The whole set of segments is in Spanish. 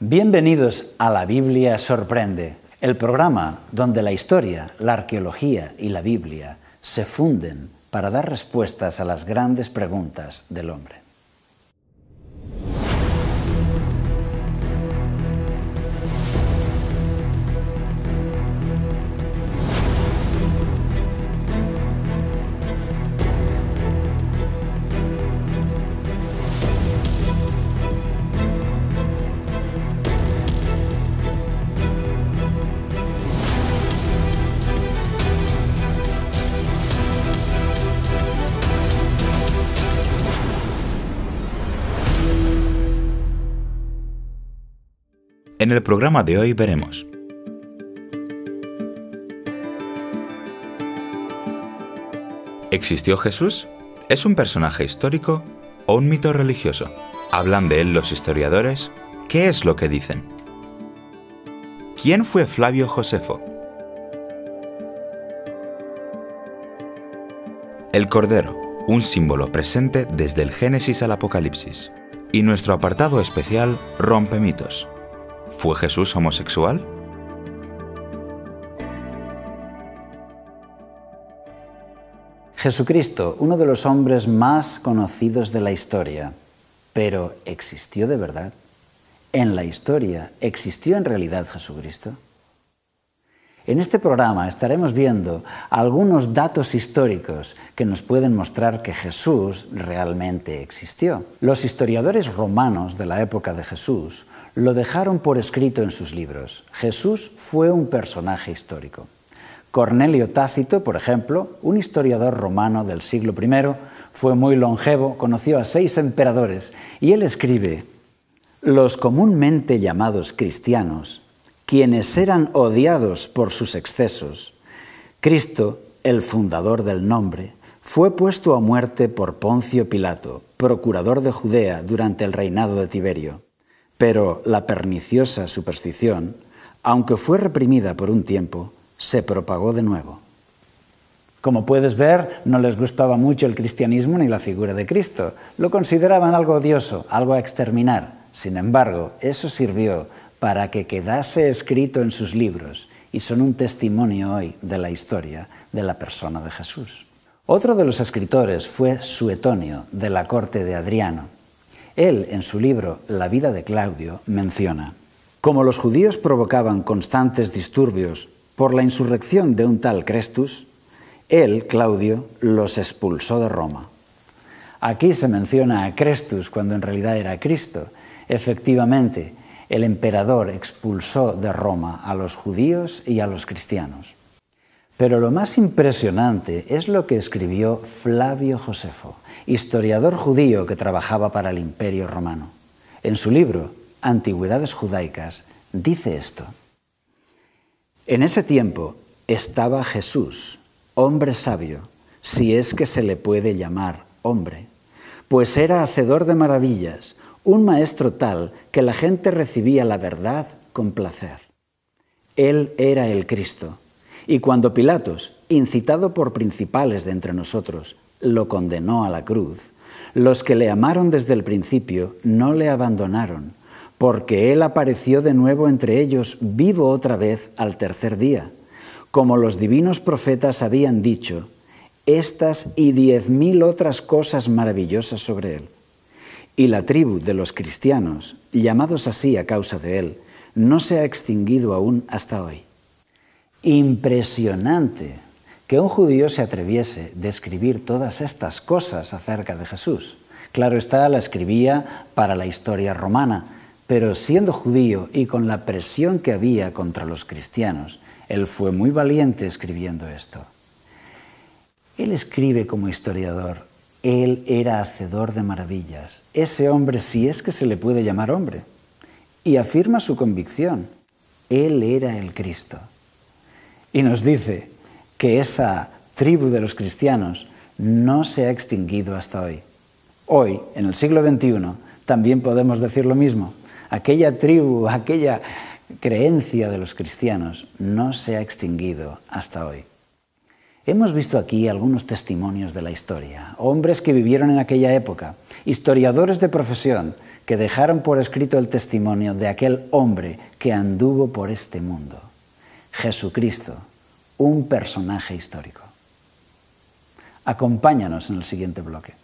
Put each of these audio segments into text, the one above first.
Bienvenidos a La Biblia Sorprende, el programa donde la historia, la arqueología y la Biblia se funden para dar respuestas a las grandes preguntas del hombre. En el programa de hoy veremos: ¿existió Jesús? ¿Es un personaje histórico o un mito religioso? ¿Hablan de él los historiadores? ¿Qué es lo que dicen? ¿Quién fue Flavio Josefo? El Cordero, un símbolo presente desde el Génesis al Apocalipsis. Y nuestro apartado especial Rompe mitos. ¿Fue Jesús homosexual? Jesucristo, uno de los hombres más conocidos de la historia, pero ¿existió de verdad? ¿En la historia existió en realidad Jesucristo? En este programa estaremos viendo algunos datos históricos que nos pueden mostrar que Jesús realmente existió. Los historiadores romanos de la época de Jesús lo dejaron por escrito en sus libros. Jesús fue un personaje histórico. Cornelio Tácito, por ejemplo, un historiador romano del siglo I, fue muy longevo, conoció a 6 emperadores y él escribe: los comúnmente llamados cristianos, quienes eran odiados por sus excesos, Cristo, el fundador del nombre, fue puesto a muerte por Poncio Pilato, procurador de Judea durante el reinado de Tiberio. Pero la perniciosa superstición, aunque fue reprimida por un tiempo, se propagó de nuevo. Como puedes ver, no les gustaba mucho el cristianismo ni la figura de Cristo. Lo consideraban algo odioso, algo a exterminar. Sin embargo, eso sirvió para que quedase escrito en sus libros y son un testimonio hoy de la historia de la persona de Jesús. Otro de los escritores fue Suetonio, de la corte de Adriano. Él, en su libro La vida de Claudio, menciona: como los judíos provocaban constantes disturbios por la insurrección de un tal Crestus, él, Claudio, los expulsó de Roma. Aquí se menciona a Crestus cuando en realidad era Cristo. Efectivamente, el emperador expulsó de Roma a los judíos y a los cristianos. Pero lo más impresionante es lo que escribió Flavio Josefo, historiador judío que trabajaba para el Imperio Romano. En su libro, Antigüedades Judaicas, dice esto: en ese tiempo estaba Jesús, hombre sabio, si es que se le puede llamar hombre, pues era hacedor de maravillas, un maestro tal que la gente recibía la verdad con placer. Él era el Cristo, y cuando Pilatos, incitado por principales de entre nosotros, lo condenó a la cruz, los que le amaron desde el principio no le abandonaron, porque él apareció de nuevo entre ellos vivo otra vez al tercer día, como los divinos profetas habían dicho, estas y 10.000 otras cosas maravillosas sobre él. Y la tribu de los cristianos, llamados así a causa de él, no se ha extinguido aún hasta hoy. Impresionante que un judío se atreviese a escribir todas estas cosas acerca de Jesús. Claro está, la escribía para la historia romana, pero siendo judío y con la presión que había contra los cristianos, él fue muy valiente escribiendo esto. Él escribe como historiador: él era hacedor de maravillas. Ese hombre, si es que se le puede llamar hombre. Y afirma su convicción: él era el Cristo. Y nos dice que esa tribu de los cristianos no se ha extinguido hasta hoy. Hoy, en el siglo XXI, también podemos decir lo mismo. Aquella tribu, aquella creencia de los cristianos no se ha extinguido hasta hoy. Hemos visto aquí algunos testimonios de la historia, hombres que vivieron en aquella época, historiadores de profesión, que dejaron por escrito el testimonio de aquel hombre que anduvo por este mundo. Jesucristo, un personaje histórico. Acompáñanos en el siguiente bloque.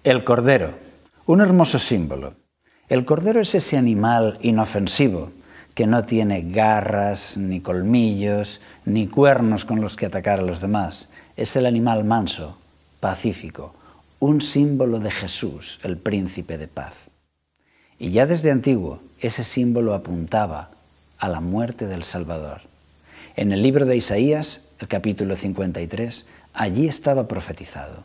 El Cordero, un hermoso símbolo. El Cordero es ese animal inofensivo que no tiene garras, ni colmillos, ni cuernos con los que atacar a los demás. Es el animal manso, pacífico, un símbolo de Jesús, el príncipe de paz. Y ya desde antiguo ese símbolo apuntaba a la muerte del Salvador. En el libro de Isaías, el capítulo 53, allí estaba profetizado.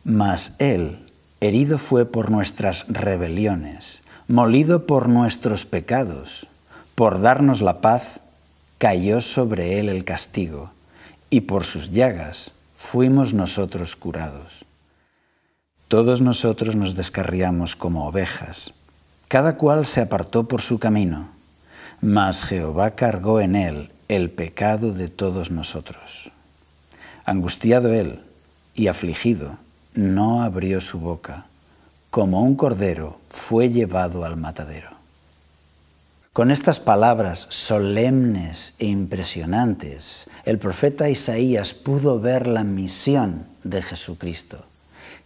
Mas Él herido fue por nuestras rebeliones, molido por nuestros pecados. Por darnos la paz, cayó sobre Él el castigo, y por sus llagas fuimos nosotros curados. Todos nosotros nos descarriamos como ovejas, cada cual se apartó por su camino, mas Jehová cargó en Él el pecado de todos nosotros. Angustiado Él y afligido, no abrió su boca, como un cordero fue llevado al matadero. Con estas palabras solemnes e impresionantes, el profeta Isaías pudo ver la misión de Jesucristo,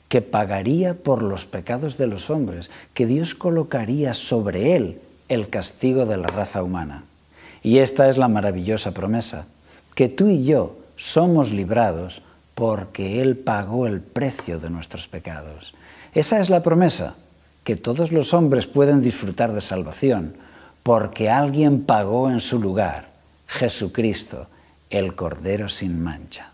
que pagaría por los pecados de los hombres, que Dios colocaría sobre Él el castigo de la raza humana. Y esta es la maravillosa promesa, que tú y yo somos librados porque Él pagó el precio de nuestros pecados. Esa es la promesa, que todos los hombres pueden disfrutar de salvación, porque alguien pagó en su lugar, Jesucristo, el Cordero sin mancha.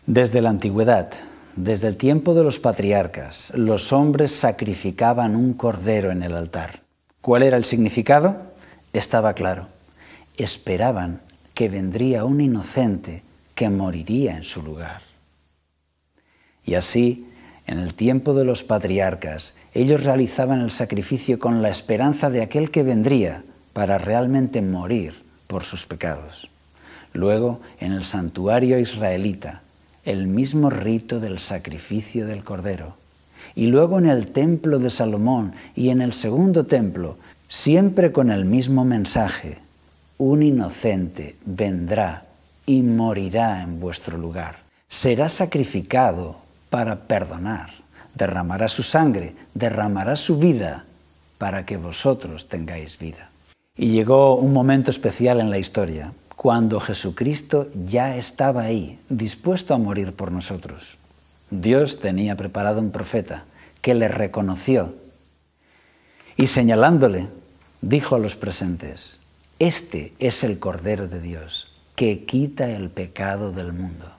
Desde la antigüedad, desde el tiempo de los patriarcas, los hombres sacrificaban un cordero en el altar. ¿Cuál era el significado? Estaba claro. Esperaban que vendría un inocente que moriría en su lugar. Y así, en el tiempo de los patriarcas, ellos realizaban el sacrificio con la esperanza de aquel que vendría para realmente morir por sus pecados. Luego, en el santuario israelita, el mismo rito del sacrificio del Cordero. Y luego en el templo de Salomón y en el segundo templo, siempre con el mismo mensaje: un inocente vendrá y morirá en vuestro lugar. Será sacrificado para perdonar, derramará su sangre, derramará su vida para que vosotros tengáis vida. Y llegó un momento especial en la historia, cuando Jesucristo ya estaba ahí, dispuesto a morir por nosotros. Dios tenía preparado un profeta que le reconoció y señalándole, dijo a los presentes: este es el Cordero de Dios, que quita el pecado del mundo.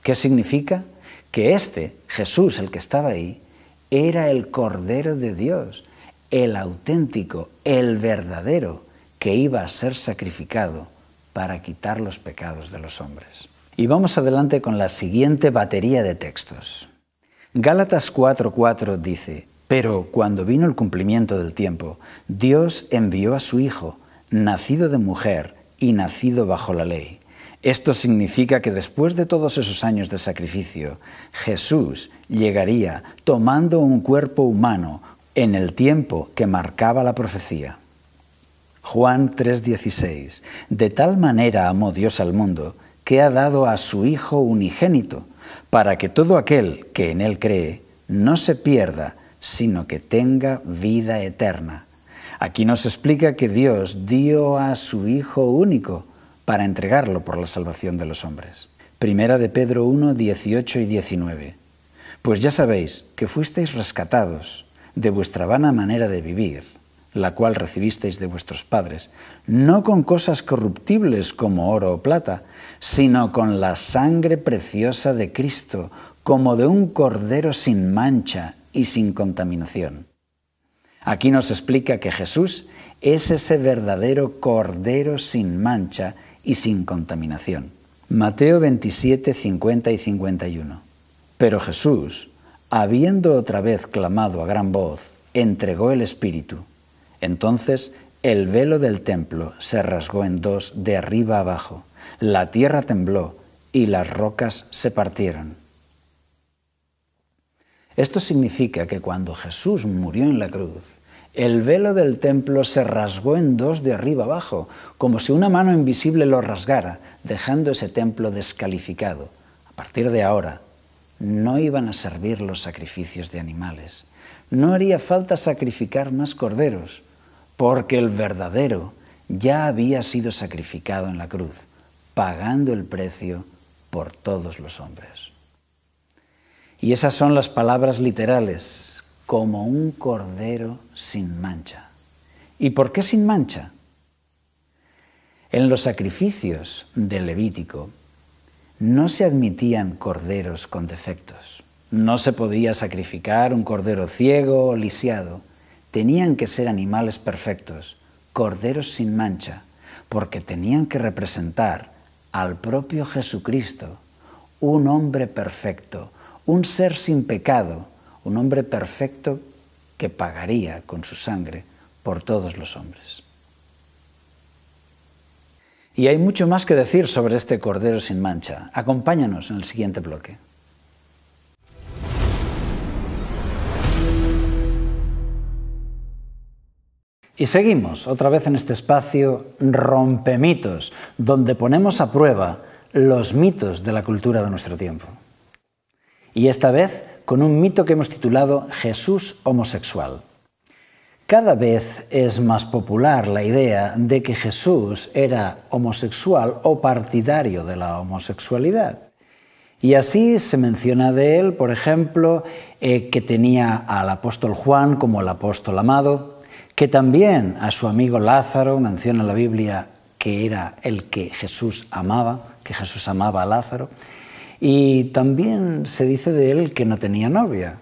¿Qué significa? Que este, Jesús, el que estaba ahí, era el Cordero de Dios, el auténtico, el verdadero, que iba a ser sacrificado para quitar los pecados de los hombres. Y vamos adelante con la siguiente batería de textos. Gálatas 4:4 dice: pero cuando vino el cumplimiento del tiempo, Dios envió a su Hijo, nacido de mujer y nacido bajo la ley. Esto significa que después de todos esos años de sacrificio, Jesús llegaría tomando un cuerpo humano en el tiempo que marcaba la profecía. Juan 3:16. De tal manera amó Dios al mundo, que ha dado a su Hijo unigénito, para que todo aquel que en Él cree no se pierda, sino que tenga vida eterna. Aquí nos explica que Dios dio a su Hijo único para entregarlo por la salvación de los hombres. Primera de Pedro 1:18 y 19. Pues ya sabéis que fuisteis rescatados de vuestra vana manera de vivir, la cual recibisteis de vuestros padres, no con cosas corruptibles como oro o plata, sino con la sangre preciosa de Cristo, como de un cordero sin mancha y sin contaminación. Aquí nos explica que Jesús es ese verdadero cordero sin mancha y sin contaminación. Mateo 27, 50 y 51. Pero Jesús, habiendo otra vez clamado a gran voz, entregó el Espíritu. Entonces el velo del templo se rasgó en dos de arriba abajo, la tierra tembló y las rocas se partieron. Esto significa que cuando Jesús murió en la cruz, el velo del templo se rasgó en dos de arriba abajo, como si una mano invisible lo rasgara, dejando ese templo descalificado. A partir de ahora, no iban a servir los sacrificios de animales. No haría falta sacrificar más corderos, porque el verdadero ya había sido sacrificado en la cruz, pagando el precio por todos los hombres. Y esas son las palabras literales, como un cordero sin mancha. ¿Y por qué sin mancha? En los sacrificios del Levítico no se admitían corderos con defectos. No se podía sacrificar un cordero ciego o lisiado. Tenían que ser animales perfectos, corderos sin mancha, porque tenían que representar al propio Jesucristo, un hombre perfecto, un ser sin pecado, un hombre perfecto que pagaría con su sangre por todos los hombres. Y hay mucho más que decir sobre este cordero sin mancha. Acompáñanos en el siguiente bloque. Y seguimos otra vez en este espacio Rompemitos, donde ponemos a prueba los mitos de la cultura de nuestro tiempo. Y esta vez con un mito que hemos titulado Jesús homosexual. Cada vez es más popular la idea de que Jesús era homosexual o partidario de la homosexualidad. Y así se menciona de él, por ejemplo, que tenía al apóstol Juan como el apóstol amado, que también a su amigo Lázaro menciona la Biblia que era el que Jesús amaba a Lázaro, y también se dice de él que no tenía novia.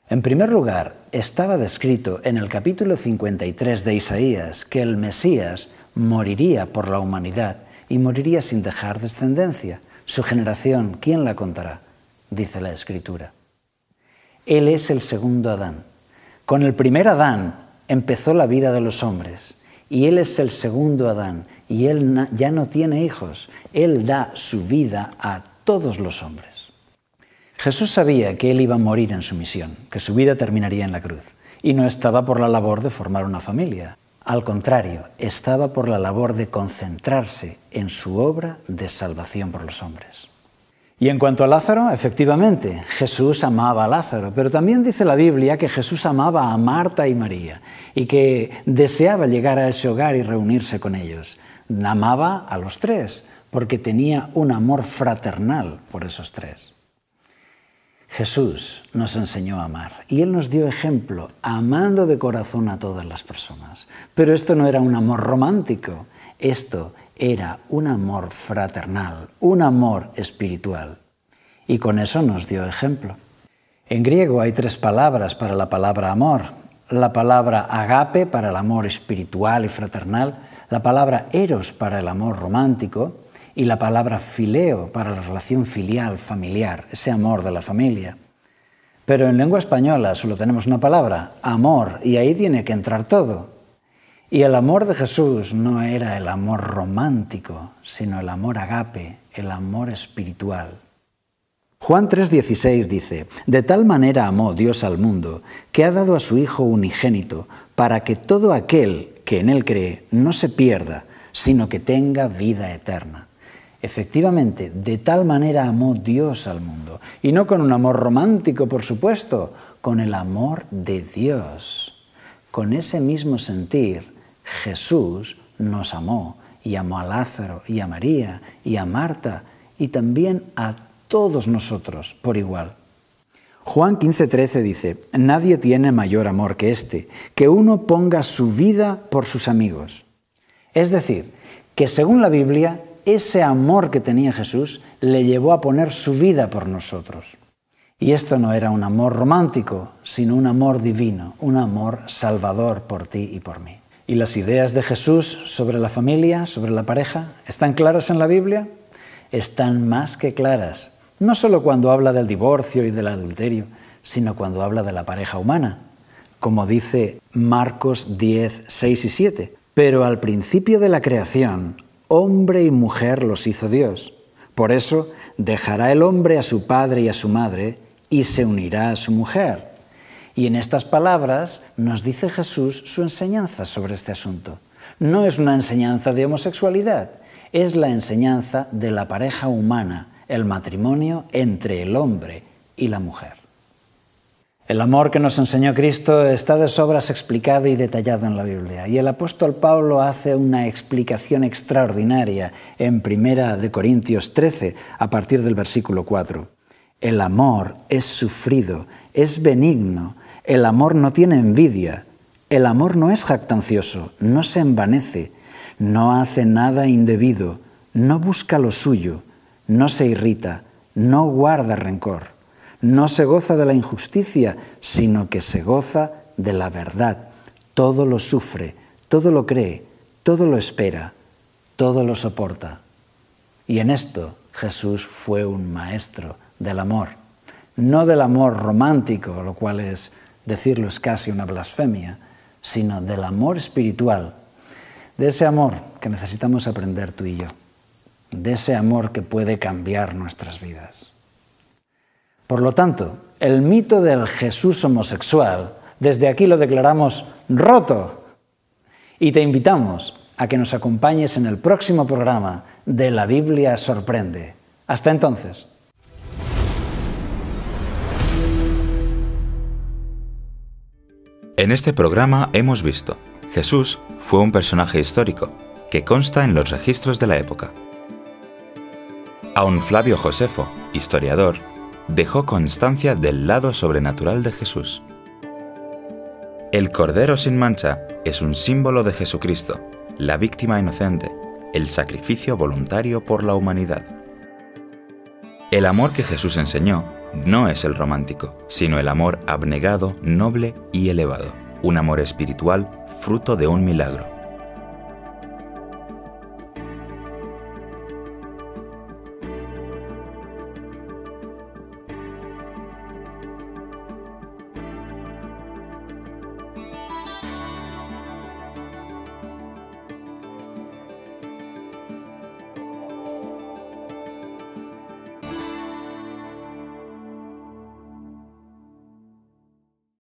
En primer lugar, estaba descrito en el capítulo 53 de Isaías que el Mesías moriría por la humanidad y moriría sin dejar descendencia. Su generación, ¿quién la contará?, dice la Escritura. Él es el segundo Adán. Con el primer Adán empezó la vida de los hombres y él es el segundo Adán y él ya no tiene hijos. Él da su vida a todos los hombres. Jesús sabía que él iba a morir en su misión, que su vida terminaría en la cruz, y no estaba por la labor de formar una familia. Al contrario, estaba por la labor de concentrarse en su obra de salvación por los hombres. Y en cuanto a Lázaro, efectivamente, Jesús amaba a Lázaro, pero también dice la Biblia que Jesús amaba a Marta y María y que deseaba llegar a ese hogar y reunirse con ellos. Amaba a los tres, porque tenía un amor fraternal por esos tres. Jesús nos enseñó a amar y Él nos dio ejemplo, amando de corazón a todas las personas. Pero esto no era un amor romántico, esto era un amor fraternal, un amor espiritual. Y con eso nos dio ejemplo. En griego hay 3 palabras para la palabra amor. La palabra agape para el amor espiritual y fraternal, la palabra eros para el amor romántico, y la palabra fileo para la relación filial, familiar, ese amor de la familia. Pero en lengua española solo tenemos una palabra, amor, y ahí tiene que entrar todo. Y el amor de Jesús no era el amor romántico, sino el amor agape, el amor espiritual. Juan 3,16 dice: «De tal manera amó Dios al mundo, que ha dado a su Hijo unigénito, para que todo aquel que en Él cree no se pierda, sino que tenga vida eterna». Efectivamente, de tal manera amó Dios al mundo. Y no con un amor romántico, por supuesto, con el amor de Dios. Con ese mismo sentir, Jesús nos amó y amó a Lázaro y a María y a Marta y también a todos nosotros por igual. Juan 15,13 dice: «Nadie tiene mayor amor que este, que uno ponga su vida por sus amigos». Es decir, que según la Biblia, ese amor que tenía Jesús le llevó a poner su vida por nosotros. Y esto no era un amor romántico, sino un amor divino, un amor salvador por ti y por mí. ¿Y las ideas de Jesús sobre la familia, sobre la pareja, están claras en la Biblia? Están más que claras, no solo cuando habla del divorcio y del adulterio, sino cuando habla de la pareja humana, como dice Marcos 10, 6 y 7. «Pero al principio de la creación, hombre y mujer los hizo Dios. Por eso dejará el hombre a su padre y a su madre y se unirá a su mujer. Y en estas palabras nos dice Jesús su enseñanza sobre este asunto. No es una enseñanza de homosexualidad, es la enseñanza de la pareja humana, el matrimonio entre el hombre y la mujer. El amor que nos enseñó Cristo está de sobras explicado y detallado en la Biblia, y el apóstol Pablo hace una explicación extraordinaria en 1 Corintios 13, a partir del versículo 4. El amor es sufrido, es benigno, el amor no tiene envidia, el amor no es jactancioso, no se envanece, no hace nada indebido, no busca lo suyo, no se irrita, no guarda rencor. No se goza de la injusticia, sino que se goza de la verdad. Todo lo sufre, todo lo cree, todo lo espera, todo lo soporta. Y en esto Jesús fue un maestro del amor. No del amor romántico, lo cual es, decirlo es casi una blasfemia, sino del amor espiritual. De ese amor que necesitamos aprender tú y yo. De ese amor que puede cambiar nuestras vidas. Por lo tanto, el mito del Jesús homosexual, desde aquí lo declaramos roto. Y te invitamos a que nos acompañes en el próximo programa de La Biblia Sorprende. Hasta entonces. En este programa hemos visto: Jesús fue un personaje histórico que consta en los registros de la época. Aun Flavio Josefo, historiador, dejó constancia del lado sobrenatural de Jesús. El Cordero sin mancha es un símbolo de Jesucristo, la víctima inocente, el sacrificio voluntario por la humanidad. El amor que Jesús enseñó no es el romántico, sino el amor abnegado, noble y elevado, un amor espiritual fruto de un milagro.